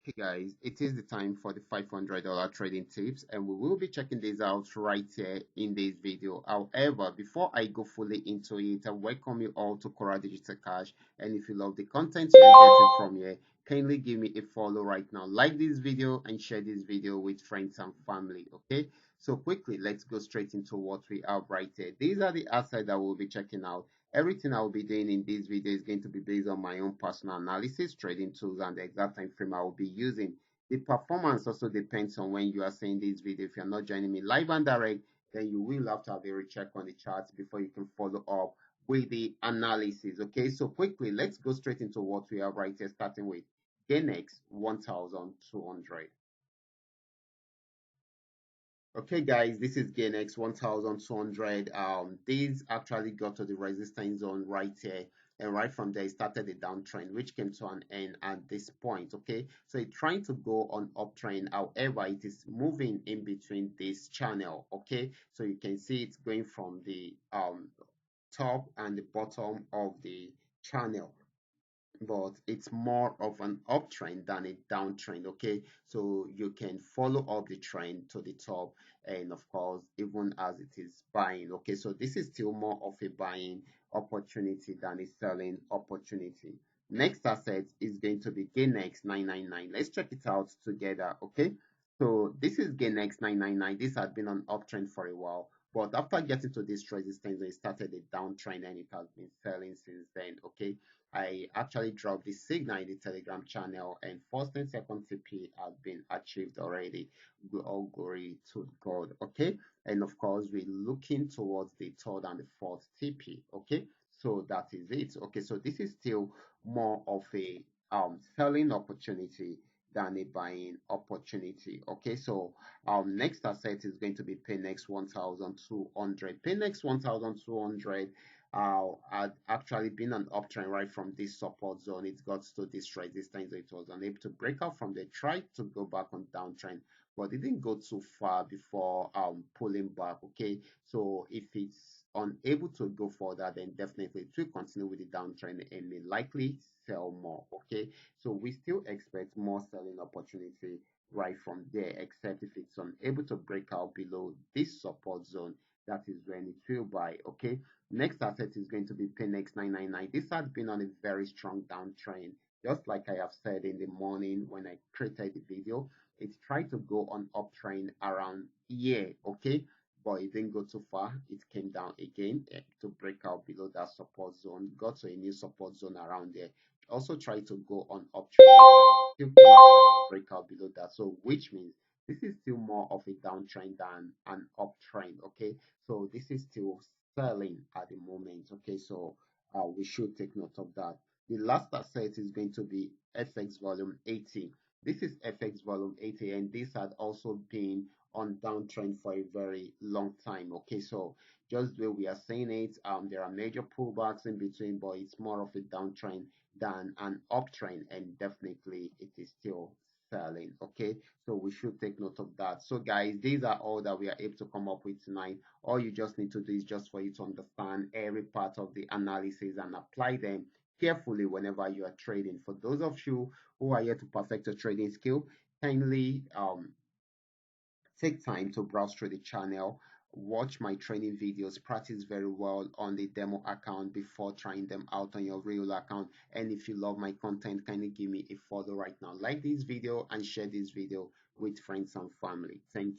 Hey guys, it is the time for the $500 trading tips, and we will be checking this out right here in this video. However, before I go fully into it, I welcome you all to Qora Digital Cash. And if you love the content you're getting from here, kindly give me a follow right now. Like this video and share this video with friends and family. Okay, so quickly, let's go straight into what we have right here. These are the assets that we'll be checking out. Everything I will be doing in this video is going to be based on my own personal analysis, trading tools, and the exact time frame I will be using. The performance also depends on when you are seeing this video. If you're not joining me live and direct, then you will have to have a recheck on the charts before you can follow up with the analysis. Okay, so quickly, let's go straight into what we have right here, starting with GainX 1200. Okay, guys, this is GainX 1200. These actually got to the resistance zone right here, and right from there, it started a downtrend, which came to an end at this point. Okay, so it's trying to go on uptrend. However, it is moving in between this channel. Okay, so you can see it's going from the top and the bottom of the channel, but it's more of an uptrend than a downtrend. Okay, so you can follow up the trend to the top, and of course, even as it is buying. Okay, so this is still more of a buying opportunity than a selling opportunity. Next asset is going to be GainX 999. Let's check it out together. Okay, so this is GainX 999. This has been on uptrend for a while, but after getting to this resistance, it started a downtrend and it has been selling since then. Okay, I actually dropped the signal in the Telegram channel, and first and second TP has been achieved already. We all glory to God. Okay, and of course we're looking towards the third and the fourth TP. Okay, so that is it. Okay, so this is still more of a selling opportunity than a buying opportunity. Okay, so next asset is going to be Paynex 1200. Paynex 1200 had actually been an uptrend right from this support zone. It got to this resistance, it was unable to break out from there, tried to go back on downtrend, but it didn't go too far before pulling back. Okay, so if it's unable to go further, then definitely it will continue with the downtrend and may likely sell more. Okay, so we still expect more selling opportunity right from there, except if it's unable to break out below this support zone. That is when it will buy. Okay, next asset is going to be Paynex 999. This has been on a very strong downtrend. Just like I have said in the morning when I created the video, it tried to go on uptrend around here. Okay, but it didn't go too far. It came down again to break out below that support zone, got to a new support zone around there. Also tried to go on uptrend, still break out below that. So which means this is still more of a downtrend than an uptrend. Okay, so this is still selling at the moment. Okay, so we should take note of that. The last asset is going to be FX volume 80. This is FX volume 80, and this had also been on downtrend for a very long time. Okay, so just the way we are saying it, there are major pullbacks in between, but it's more of a downtrend than an uptrend, and definitely it is still selling. Okay, so we should take note of that. So guys, these are all that we are able to come up with tonight. All you just need to do is just for you to understand every part of the analysis and apply them carefully whenever you are trading. For those of you who are here to perfect your trading skill, kindly take time to browse through the channel, watch my training videos, practice very well on the demo account before trying them out on your real account. And if you love my content, kindly give me a follow right now. Like this video and share this video with friends and family. Thank you.